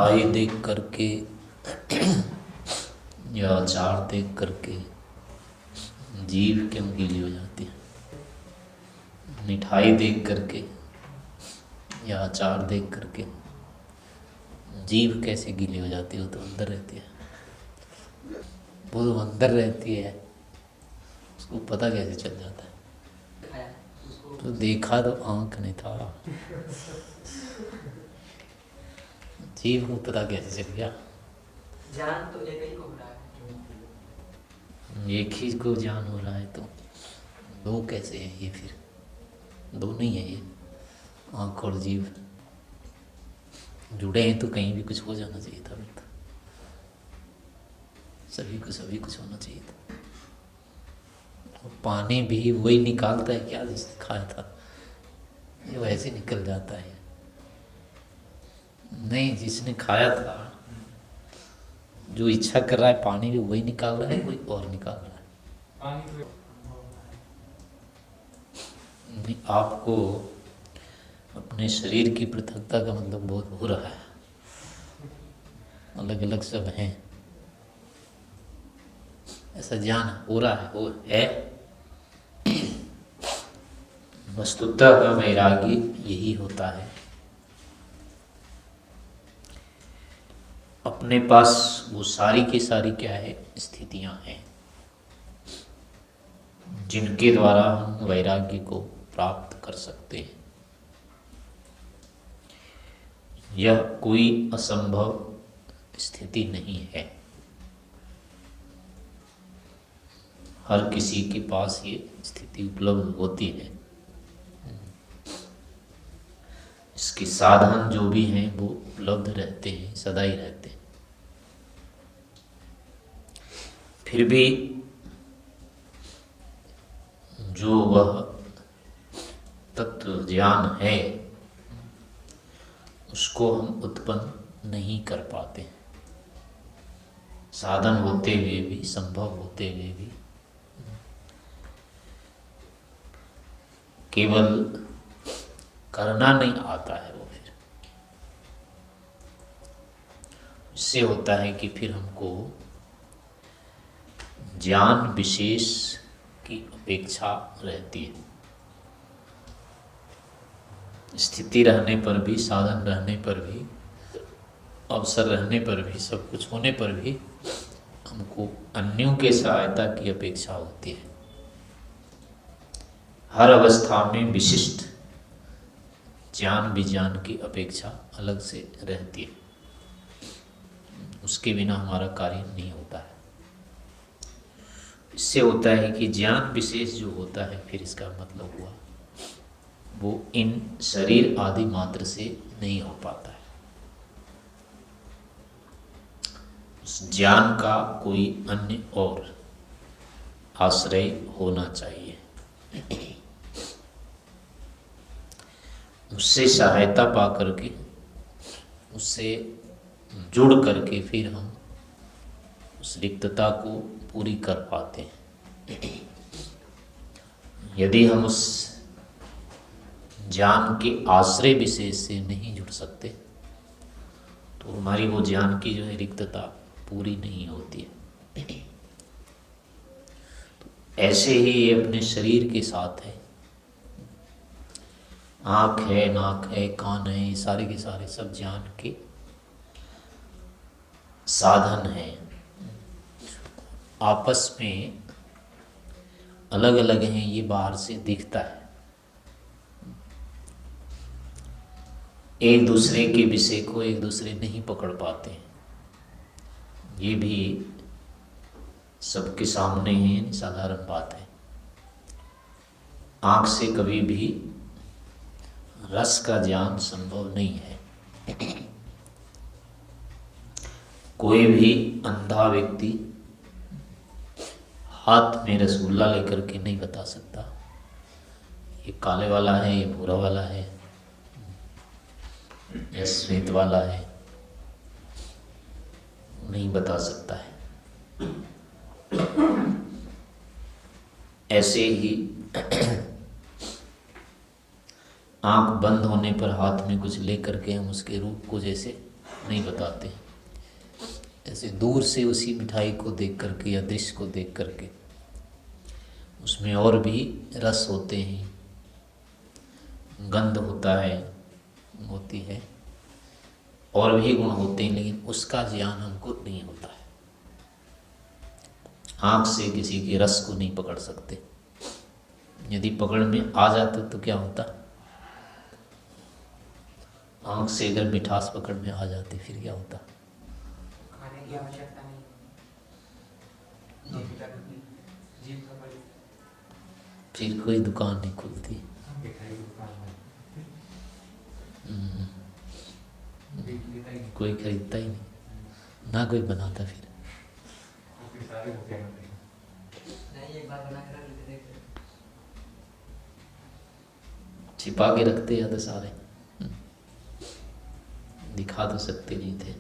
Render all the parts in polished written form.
मिठाई देख करके या अचार देख करके जीभ क्यों गीली हो जाती है? मिठाई देख करके या अचार देख करके जीभ कैसे गीली हो जाती है? वो तो अंदर रहती है, वो तो अंदर रहती है, उसको पता कैसे चल जाता है? तो देखा तो आँख नहीं था, जीभ को पता कैसे चल गया? जान तो एक ही को हो रहा है। एक ही को जान हो रहा है तो दो कैसे है ये? फिर दो नहीं है ये, आँख और जीभ जुड़े हैं तो कहीं भी कुछ हो जाना चाहिए था। तो सभी कुछ होना चाहिए था। और पानी भी वही निकालता है क्या जिसने खाया था? ये वैसे निकल जाता है? नहीं, जिसने खाया था जो इच्छा कर रहा है पानी भी वही निकाल रहा है, कोई और निकाल रहा है? नहीं, आपको अपने शरीर की पृथकता का मतलब बहुत हो रहा है। अलग अलग सब हैं, ऐसा ज्ञान हो रहा है, वो है। वस्तुतः वैरागी यही होता है, अपने पास वो सारी की सारी क्या है, स्थितियां हैं जिनके द्वारा हम वैराग्य को प्राप्त कर सकते हैं। यह कोई असंभव स्थिति नहीं है, हर किसी के पास ये स्थिति उपलब्ध होती है। इसके साधन जो भी हैं वो उपलब्ध रहते हैं, सदा ही रहते हैं। फिर भी जो वह तत्व ज्ञान है उसको हम उत्पन्न नहीं कर पाते। साधन होते हुए भी, संभव होते हुए भी केवल करना नहीं आता है। वो फिर इससे होता है कि फिर हमको ज्ञान विशेष की अपेक्षा रहती है। स्थिति रहने पर भी, साधन रहने पर भी, अवसर रहने पर भी, सब कुछ होने पर भी हमको अन्यों के सहायता की अपेक्षा होती है। हर अवस्था में विशिष्ट ज्ञान विज्ञान की अपेक्षा अलग से रहती है, उसके बिना हमारा कार्य नहीं होता है। इससे होता है कि ज्ञान विशेष जो होता है, फिर इसका मतलब हुआ वो इन शरीर आदि मात्र से नहीं हो पाता है। उस ज्ञान का कोई अन्य और आश्रय होना चाहिए, उससे सहायता पा करके, उससे जुड़ करके फिर हम उस रिक्तता को पूरी कर पाते हैं। यदि हम उस ज्ञान के आश्रय विशेष से नहीं जुड़ सकते तो हमारी वो ज्ञान की जो है रिक्तता पूरी नहीं होती है। तो ऐसे ही ये अपने शरीर के साथ है, आँख है, नाक है, कान है, ये सारे के सारे सब ज्ञान के साधन हैं। आपस में अलग अलग हैं, ये बाहर से दिखता है। एक दूसरे के विषय को एक दूसरे नहीं पकड़ पाते हैं, ये भी सबके सामने है, साधारण बात है। आँख से कभी भी रस का ज्ञान संभव नहीं है। कोई भी अंधा व्यक्ति हाथ में रसगुल्ला लेकर के नहीं बता सकता ये काले वाला है, ये भूरा वाला है, ये श्वेत वाला है, नहीं बता सकता है। ऐसे ही आंख बंद होने पर हाथ में कुछ लेकर के हम उसके रूप को जैसे नहीं बताते। ऐसे दूर से उसी मिठाई को देख करके या दृश्य को देख करके उसमें और भी रस होते हैं, गंध होता है, होती है, और भी गुण होते हैं, लेकिन उसका ज्ञान हमको नहीं होता है। आँख से किसी के रस को नहीं पकड़ सकते। यदि पकड़ में आ जाता तो क्या होता? आँख से अगर मिठास पकड़ में आ जाती फिर क्या होता? खाने की आवश्यकता नहीं, जीभ तक जीभ का बड़ी फिर कोई दुकान नहीं खुलती। मिठाई की दुकान हम्म, में कोई खरीदता ही नहीं, ना कोई बनाता फिर। सारे होते हैं नहीं, एक बार बना कर रख लेते थे, छिपा के रखते या तो सारे दिखा तो सकते नहीं थे।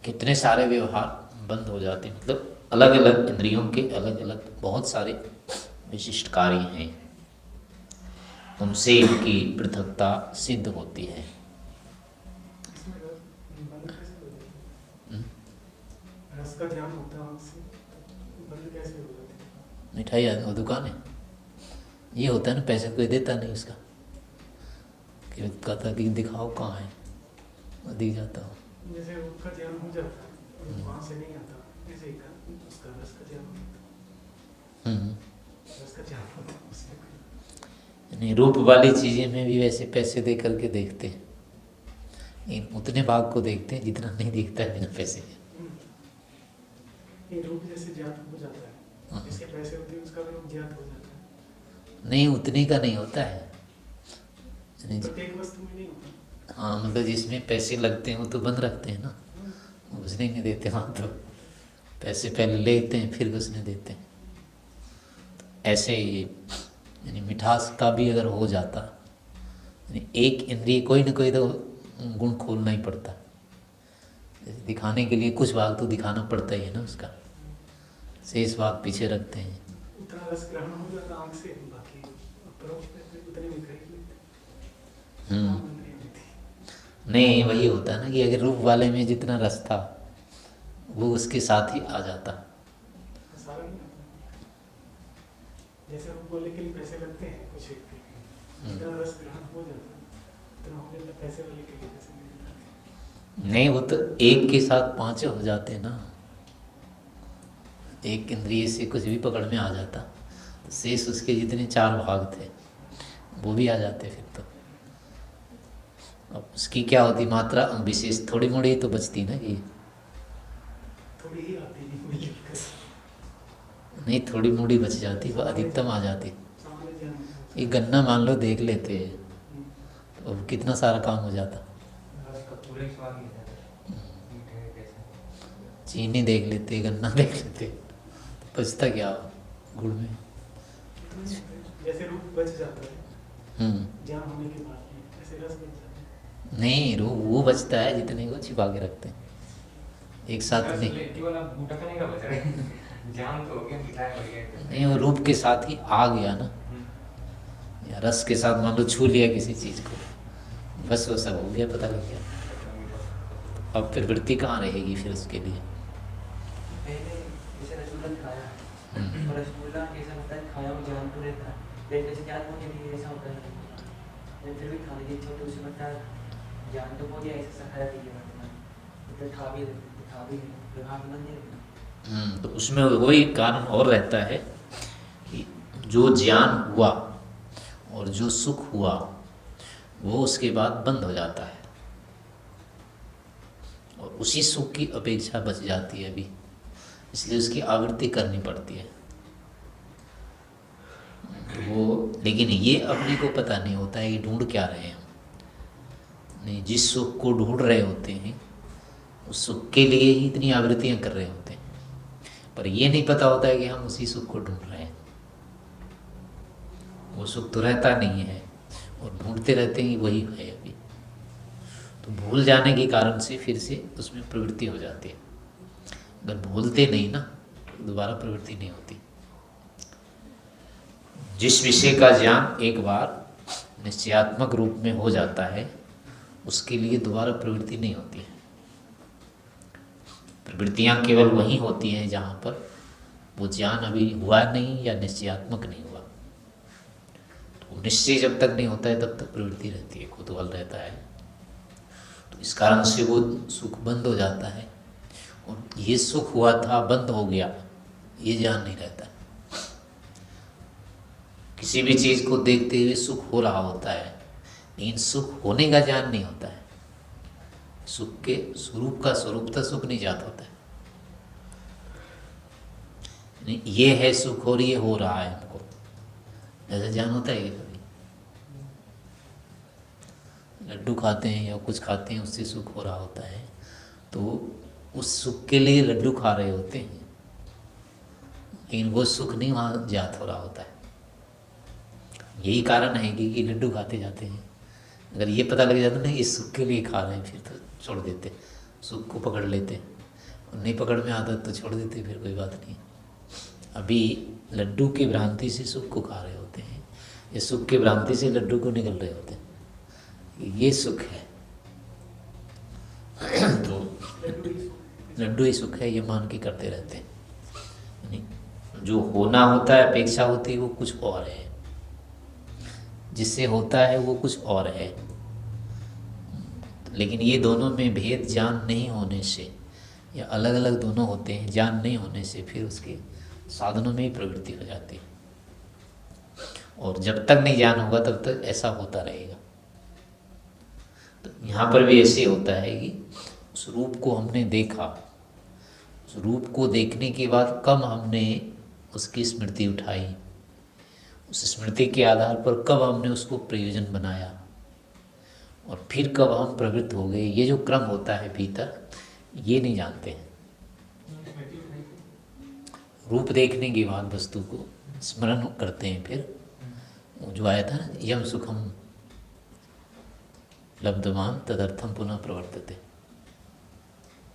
कितने सारे व्यवहार बंद हो जाते हैं, मतलब अलग अलग इंद्रियों के अलग अलग बहुत सारे विशिष्ट कार्य हैं, उनसे इनकी पृथकता सिद्ध होती है। रस का ध्यान होता है आँख से, बंद कैसे हो जाती है? मिठाई वो दुकान है, ये होता है ना, पैसे कोई देता नहीं उसका, कि कहता कि दिखाओ कहाँ है, वो दिख जाता हो। जैसे उसका ध्यान हो जाता है, वहाँ से नहीं आता, ऐसे ही उसका रस का ध्यान होता है, रस का ध्यान होता है उसमें। यानी रूप वाली चीज़ें में भी वैसे पैसे दे करके देखते हैं, लेकिन उतने भाग को देखते हैं जितना नहीं दिखता है बिना पैसे के। ये रूप जैसे ज्ञात हो जाता है, इसके पैसे होते हैं उसका भी रूप ज्ञात हो जाता है। नहीं, उतने का नहीं होता है। यानी प्रत्येक वस्तु में नहीं होता। हाँ, मतलब जिसमें पैसे लगते हैं वो तो बंद रखते हैं ना, घुसने नहीं देते वहाँ, तो पैसे पहले लेते हैं फिर घुसने देते हैं। ऐसे ही यानी मिठास का भी अगर हो जाता, यानी एक इंद्रिय कोई ना कोई तो गुण खोलना ही पड़ता, जैसे दिखाने के लिए कुछ भाग तो दिखाना पड़ता ही है ना उसका, शेष भाग पीछे रखते हैं। उतना रस ग्रहण हो जाता आँख से, बाकी अपरोक्ष में उतने में खरीद लेते। नहीं, वही होता है ना कि अगर रूप वाले में जितना रस था वो उसके साथ ही आ जाता। सारा नहीं आता। जैसे रूप बोले के लिए पैसे लगते हैं कुछ व्यक्ति के, जितना रस ग्रहण हो जाता है उतना हो जाता, पैसे वाले के लिए पैसे नहीं लगते। नहीं, वो तो एक के साथ पांचों हो जाते ना, एक इंद्रिय से कुछ भी पकड़ में आ जाता तो शेष उसके जितने चार भाग थे वो भी आ जाते फिर तो। अब उसकी क्या होती मात्रा विशेष, थोड़ी मोड़ी तो बचती ना कि थोड़ी ही आती है मिलकर, नहीं, थोड़ी मोड़ी बच जाती, वो अधिकतम आ जाती। सामने ज्ञान होता है। एक गन्ना मान लो देख लेते तो अब कितना सारा काम हो जाता। रस का पूरे स्वाद नहीं आता, मीठे कैसे चीनी देख लेते, गन्ना देख लेते, बचता क्या गुड़ में। जैसे रूप बच जाता है हम्म, ज्ञान होने के बाद में, ऐसे रस बच जाता है। नहीं, वो बचता है जितने को छिपा के रखते हैं, एक साथ नहीं। केवल आप बूटा का नहीं का बच रहे जान तो हो गया, मिठाई हो गया। नहीं, वो रूप के साथ ही आ गया ना, या रस के साथ मान लो छू लिया किसी चीज़ को, बस वो सब हो गया, पता लग गया। अब फिर वृत्ति कहाँ रहेगी फिर उसके लिए। पहले जैसे रसगुल्ला खाया, हम्म, और रसगुल्ला ऐसा लगता है खाया वो जान तो रहता है, देखने से क्या होने के लिए ऐसा होता है, फिर भी खाने की इच्छा होती है, उसे लगता है जान तो हो गया, ऐसा खाया भी है, तो खा भी व्यवहार बन जाएगा। तो उसमें वही कारण और रहता है कि जो ज्ञान हुआ और जो सुख हुआ वो उसके बाद बंद हो जाता है, और उसी सुख की अपेक्षा बच जाती है अभी, इसलिए उसकी आवृत्ति करनी पड़ती है। तो वो, लेकिन ये अपने को पता नहीं होता है कि ढूंढ क्या रहे हैं हम। नहीं, जिस सुख को ढूंढ रहे होते हैं उस सुख के लिए ही इतनी आवृत्तियां कर रहे होते हैं, पर ये नहीं पता होता है कि हम उसी सुख को ढूंढ रहे हैं। वो सुख तो रहता नहीं है और ढूंढते रहते हैं वही है अभी, तो भूल जाने के कारण से फिर से उसमें प्रवृत्ति हो जाती है। अगर भूलते नहीं ना तो दोबारा प्रवृत्ति नहीं होती। जिस विषय का ज्ञान एक बार निश्चयात्मक रूप में हो जाता है उसके लिए दोबारा प्रवृत्ति नहीं होती है। प्रवृत्तियाँ केवल वहीं होती हैं जहाँ पर वो ज्ञान अभी हुआ नहीं या निश्चयात्मक नहीं हुआ। तो निश्चय जब तक नहीं होता है तब तक प्रवृत्ति रहती है, कुतूहल रहता है। तो इस कारण से वो सुख बंद हो जाता है, और ये सुख हुआ था बंद हो गया ये ज्ञान नहीं रहता। किसी भी चीज़ को देखते हुए सुख हो रहा होता है, लेकिन सुख होने का ज्ञान नहीं होता है। सुख के स्वरूप का स्वरूपता सुख नहीं जाता होता है। ये है सुख और ये हो रहा है हमको, ऐसा ज्ञान होता है क्या कभी? लड्डू खाते हैं या कुछ खाते हैं उससे सुख हो रहा होता है, तो उस सुख के लिए लड्डू खा रहे होते हैं, लेकिन वो सुख नहीं वहाँ ज्ञात हो रहा होता है। यही कारण है कि लड्डू खाते जाते हैं। अगर ये पता लग जाता ना इस सुख के लिए खा रहे हैं, फिर तो छोड़ देते, सुख को पकड़ लेते। नहीं पकड़ में आता तो छोड़ देते, फिर कोई बात नहीं। अभी लड्डू की भ्रांति से सुख को खा रहे होते हैं, ये सुख की भ्रांति से लड्डू को निकल रहे होते हैं, ये सुख है। तो लड्डू ही सुख है ये मान के करते रहते हैं। जो होना होता है, अपेक्षा होती है, वो कुछ और है, जिससे होता है वो कुछ और है। लेकिन ये दोनों में भेद ज्ञान नहीं होने से, या अलग अलग दोनों होते हैं, ज्ञान नहीं होने से फिर उसके साधनों में ही प्रवृत्ति हो जाती है। और जब तक नहीं ज्ञान होगा तब तक ऐसा होता रहेगा। तो यहाँ पर भी ऐसे होता है कि उस रूप को हमने देखा, उस रूप को देखने के बाद कब हमने उसकी स्मृति उठाई, उस स्मृति के आधार पर कब हमने उसको प्रयोजन बनाया, और फिर कब हम प्रवृत्त हो गए, ये जो क्रम होता है भीतर, ये नहीं जानते हैं। रूप देखने के बाद वस्तु को स्मरण करते हैं, फिर जो आया था ना, यम सुखम लब्धवान तदर्थम पुनः प्रवर्तते,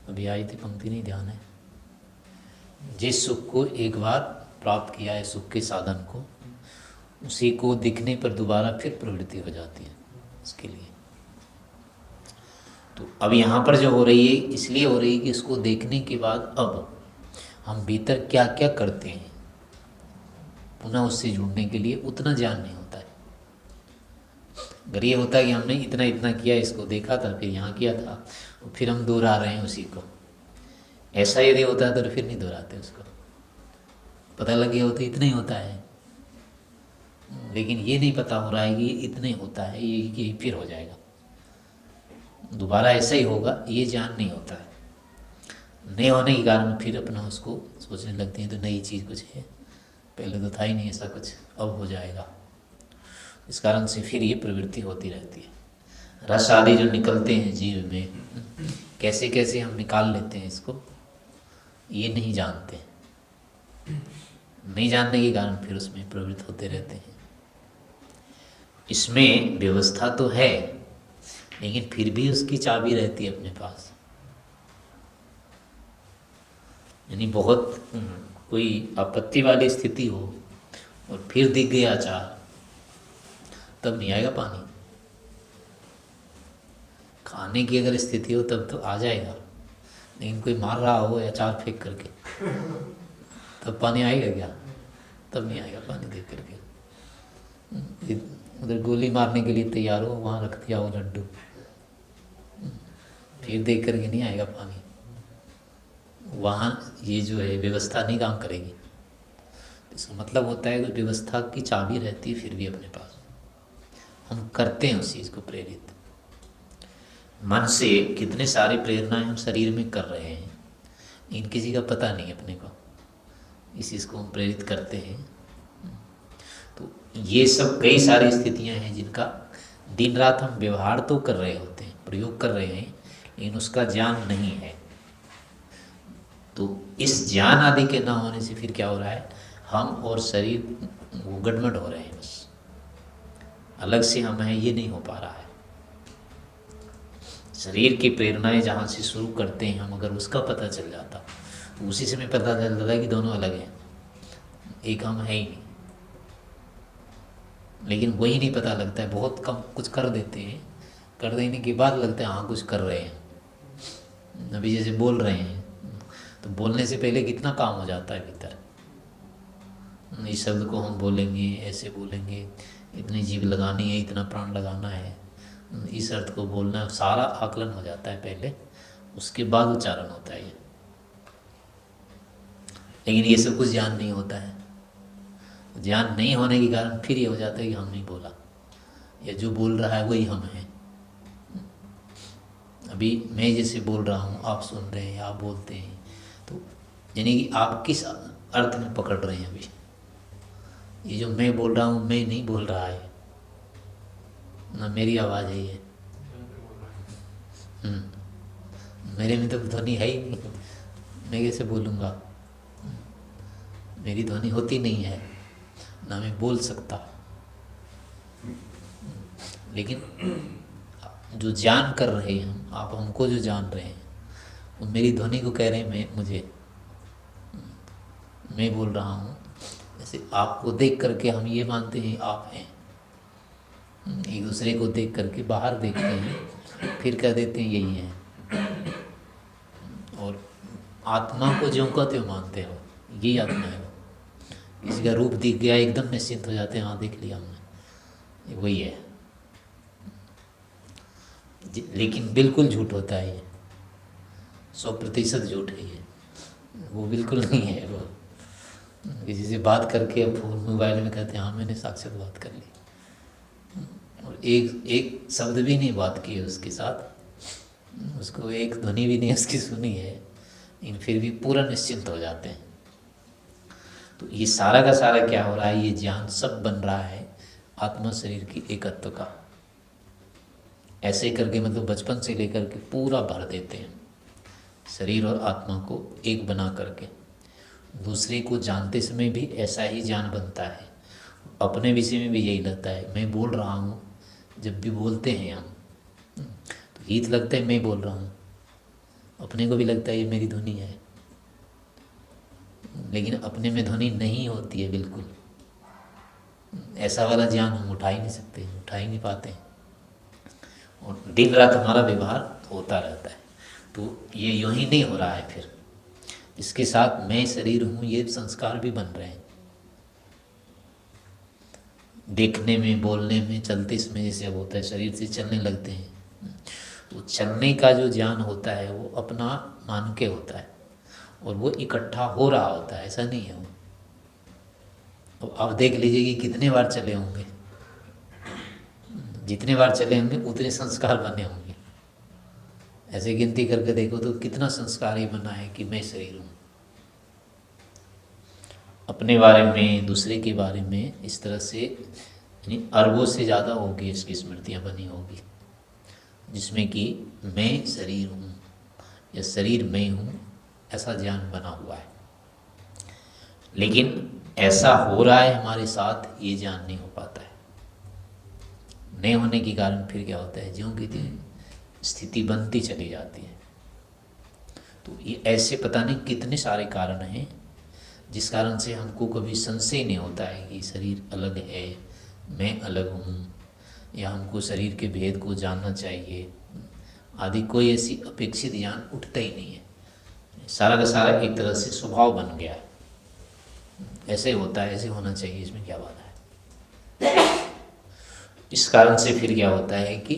अभी आई थी पंक्ति, नहीं ध्यान है। जिस सुख को एक बार प्राप्त किया है, सुख के साधन को, उसी को दिखने पर दोबारा फिर प्रवृत्ति हो जाती है उसके लिए। तो अब यहाँ पर जो हो रही है इसलिए हो रही है कि इसको देखने के बाद अब हम भीतर क्या क्या करते हैं, पुनः उससे जुड़ने के लिए उतना ज्ञान नहीं होता है। अगर ये होता है कि हमने इतना इतना किया, इसको देखा था, फिर यहाँ किया था, और फिर हम दोहरा रहे हैं उसी को, ऐसा यदि होता है तो फिर नहीं दोहराते उसको। पता लग गया होता इतना ही होता है, लेकिन ये नहीं पता हो रहा है कि इतना ही होता है, ये फिर हो जाएगा, दोबारा ऐसा ही होगा, ये ज्ञान नहीं होता है। नहीं होने के कारण फिर अपना उसको सोचने लगते हैं तो नई चीज़ कुछ है, पहले तो था ही नहीं ऐसा कुछ, अब हो जाएगा। इस कारण से फिर ये प्रवृत्ति होती रहती है। रस आदि जो निकलते हैं जीव में, कैसे कैसे हम निकाल लेते हैं इसको, ये नहीं जानते। नहीं जानने के कारण फिर उसमें प्रवृत्त होते रहते हैं। इसमें व्यवस्था तो है, लेकिन फिर भी उसकी चाबी रहती है अपने पास। यानी बहुत कोई आपत्ति वाली स्थिति हो और फिर दिख गया अचार, तब नहीं आएगा पानी। खाने की अगर स्थिति हो तब तो आ जाएगा, लेकिन कोई मार रहा हो या अचार फेंक करके, तब पानी आएगा क्या? तब नहीं आएगा पानी देख करके। उधर गोली मारने के लिए तैयार हो, वहाँ रख दिया हो लड्डू, फिर देख करके नहीं आएगा पानी। वहाँ ये जो है व्यवस्था नहीं काम करेगी। इसका मतलब होता है कि व्यवस्था की चाबी रहती है फिर भी अपने पास, हम करते हैं उस चीज़ को प्रेरित। मन से कितने सारी प्रेरणाएं हम शरीर में कर रहे हैं, इन किसी का पता नहीं अपने को, इस चीज़ को हम प्रेरित करते हैं। तो ये सब कई सारी स्थितियां हैं जिनका दिन रात हम व्यवहार तो कर रहे होते हैं, प्रयोग कर रहे हैं, लेकिन उसका ज्ञान नहीं है। तो इस ज्ञान आदि के ना होने से फिर क्या हो रहा है, हम और शरीर वो गड़बड़ हो रहे हैं, बस अलग से हम हैं ये नहीं हो पा रहा है। शरीर की प्रेरणाएं जहाँ से शुरू करते हैं हम, अगर उसका पता चल जाता तो उसी समय पता चल जाता है कि दोनों अलग हैं, एक हम है ही नहीं। लेकिन वही नहीं पता लगता है, बहुत कम कुछ कर देते हैं कर देने के बाद लगता है हाँ कुछ कर रहे हैं। अभी जैसे बोल रहे हैं तो बोलने से पहले कितना काम हो जाता है भीतर। इस शब्द को हम बोलेंगे, ऐसे बोलेंगे, इतनी जीभ लगानी है, इतना प्राण लगाना है, इस अर्थ को बोलना, सारा आकलन हो जाता है पहले, उसके बाद उच्चारण होता है ये। लेकिन ये सब कुछ ज्ञान नहीं होता है। ज्ञान नहीं होने के कारण फिर ये हो जाता है कि हम नहीं बोला, या जो बोल रहा है वही हम हैं। अभी मैं जैसे बोल रहा हूँ, आप सुन रहे हैं, आप बोलते हैं, तो यानी कि आप किस अर्थ में पकड़ रहे हैं। अभी ये जो मैं बोल रहा हूँ, मैं नहीं बोल रहा है ना, मेरी आवाज़ है ये। मेरे में तो ध्वनि है ही नहीं, मैं कैसे बोलूँगा। मेरी ध्वनि होती नहीं है, ना मैं बोल सकता। लेकिन जो जान कर रहे हैं हम, आप हमको जो जान रहे हैं, वो मेरी ध्वनि को कह रहे हैं मैं बोल रहा हूँ। जैसे आपको देख करके हम ये मानते हैं आप हैं, एक दूसरे को देख करके बाहर देखते हैं, फिर कह देते हैं यही है। और आत्मा को ज्यों का त्यों मानते हो, यही आत्मा है। किसी का रूप दिख गया एकदम निश्चिंत हो जाते हैं, हाँ देख लिया हमने, वही है। लेकिन बिल्कुल झूठ होता है ये, 100% झूठ है ये, वो बिल्कुल नहीं है। वो किसी से बात करके फोन मोबाइल में कहते हैं हाँ मैंने साक्षात बात कर ली, और एक शब्द भी नहीं बात की है उसके साथ, उसको एक ध्वनि भी नहीं उसकी सुनी है, लेकिन फिर भी पूरा निश्चिंत हो जाते हैं। तो ये सारा का सारा क्या हो रहा है, ये ज्ञान सब बन रहा है आत्मा शरीर की एकत्व का। ऐसे करके मतलब बचपन से लेकर के पूरा भर देते हैं शरीर और आत्मा को एक बना करके। दूसरे को जानते समय भी ऐसा ही ज्ञान बनता है, अपने विषय में भी यही लगता है। मैं बोल रहा हूँ, जब भी बोलते हैं हम तो हित लगता है मैं बोल रहा हूँ, अपने को भी लगता है ये मेरी ध्वनि है, लेकिन अपने में ध्वनि नहीं होती है बिल्कुल। ऐसा वाला ज्ञान हम उठा ही नहीं सकते, उठा ही नहीं पाते हैं, और दिन रात हमारा व्यवहार होता रहता है। तो ये यूँ ही नहीं हो रहा है। फिर इसके साथ मैं शरीर हूँ, ये संस्कार भी बन रहे हैं। देखने में, बोलने में, चलते समय जैसे अब होता है, शरीर से चलने लगते हैं, तो चलने का जो ज्ञान होता है वो अपना मान के होता है, और वो इकट्ठा हो रहा होता है, ऐसा नहीं है वो। अब आप देख लीजिए कि कितने बार चले होंगे, जितने बार चले होंगे उतने संस्कार बने होंगे। ऐसे गिनती करके देखो तो कितना संस्कार ही बना है कि मैं शरीर हूँ। अपने बारे में, दूसरे के बारे में, इस तरह से यानी अरबों से ज़्यादा होगी इसकी स्मृतियाँ बनी होगी, जिसमें कि मैं शरीर हूँ या शरीर मैं हूँ, ऐसा ज्ञान बना हुआ है। लेकिन ऐसा हो रहा है हमारे साथ, ये ज्ञान नहीं हो पाता है। नहीं होने के कारण फिर क्या होता है, ज्यों की त्यों स्थिति बनती चली जाती है। तो ये ऐसे पता नहीं कितने सारे कारण हैं जिस कारण से हमको कभी संशय नहीं होता है कि शरीर अलग है, मैं अलग हूँ, या हमको शरीर के भेद को जानना चाहिए आदि। कोई ऐसी अपेक्षित ज्ञान उठता ही नहीं है। सारा का सारा एक तरह से स्वभाव बन गया है, ऐसे होता है, ऐसे होना चाहिए, इसमें क्या बात है। इस कारण से फिर क्या होता है कि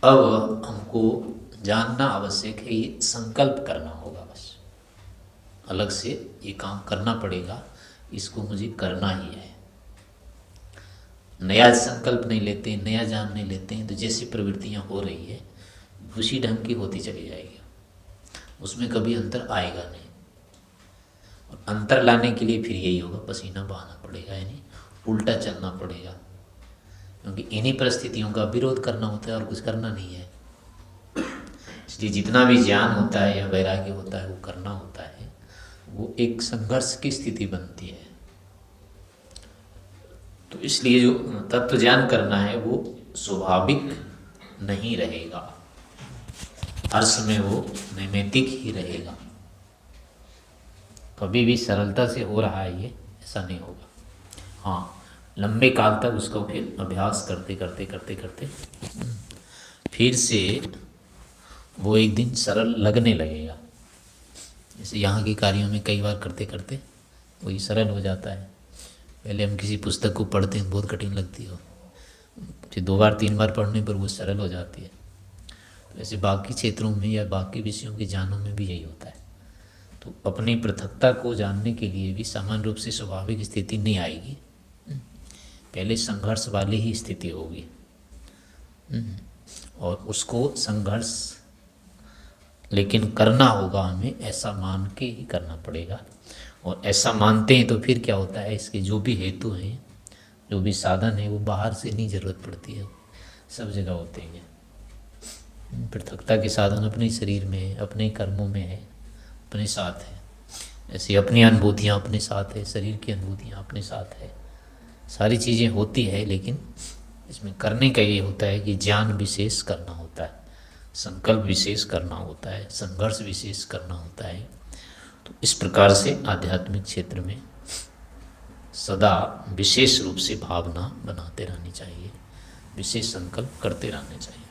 अब हमको जानना आवश्यक है, ये संकल्प करना होगा बस, अलग से ये काम करना पड़ेगा, इसको मुझे करना ही है। नया संकल्प नहीं लेते, नया जान नहीं लेते हैं, तो जैसी प्रवृत्तियाँ हो रही है उसी ढंग की होती चली जाएगी, उसमें कभी अंतर आएगा नहीं। और अंतर लाने के लिए फिर यही होगा, पसीना बहाना पड़ेगा, यानी उल्टा चलना पड़ेगा, क्योंकि इन्हीं परिस्थितियों का विरोध करना होता है और कुछ करना नहीं है। इसलिए जितना भी ज्ञान होता है या वैराग्य होता है वो करना होता है, वो एक संघर्ष की स्थिति बनती है। तो इसलिए जो तत्व ज्ञान करना है वो स्वाभाविक नहीं रहेगा, हर समय वो नैमित्तिक ही रहेगा। कभी भी सरलता से हो रहा है ये, ऐसा नहीं होगा। हाँ, लंबे काल तक उसको फिर अभ्यास करते करते करते करते फिर से वो एक दिन सरल लगने लगेगा। जैसे यहाँ के कार्यों में कई बार करते करते वही सरल हो जाता है। पहले हम किसी पुस्तक को पढ़ते हैं, बहुत कठिन लगती हो, फिर 2 बार 3 बार पढ़ने पर वो सरल हो जाती है। तो ऐसे बाकी क्षेत्रों में या बाकी विषयों के ज्ञानों में भी यही होता है। तो अपनी पृथकता को जानने के लिए भी सामान्य रूप से स्वाभाविक स्थिति नहीं आएगी, पहले संघर्ष वाली ही स्थिति होगी। और उसको संघर्ष लेकिन करना होगा, हमें ऐसा मान के ही करना पड़ेगा। और ऐसा मानते हैं तो फिर क्या होता है, इसके जो भी हेतु हैं, जो भी साधन है, वो बाहर से नहीं ज़रूरत पड़ती है, सब जगह होते हैं। पृथकता के साधन अपने शरीर में है, अपने कर्मों में है, अपने साथ है। ऐसे अपनी अनुभूतियाँ अपने साथ है, शरीर की अनुभूतियाँ अपने साथ है, सारी चीज़ें होती है। लेकिन इसमें करने का ये होता है कि ज्ञान विशेष करना होता है, संकल्प विशेष करना होता है, संघर्ष विशेष करना होता है। तो इस प्रकार से आध्यात्मिक क्षेत्र में सदा विशेष रूप से भावना बनाते रहनी चाहिए, विशेष संकल्प करते रहने चाहिए।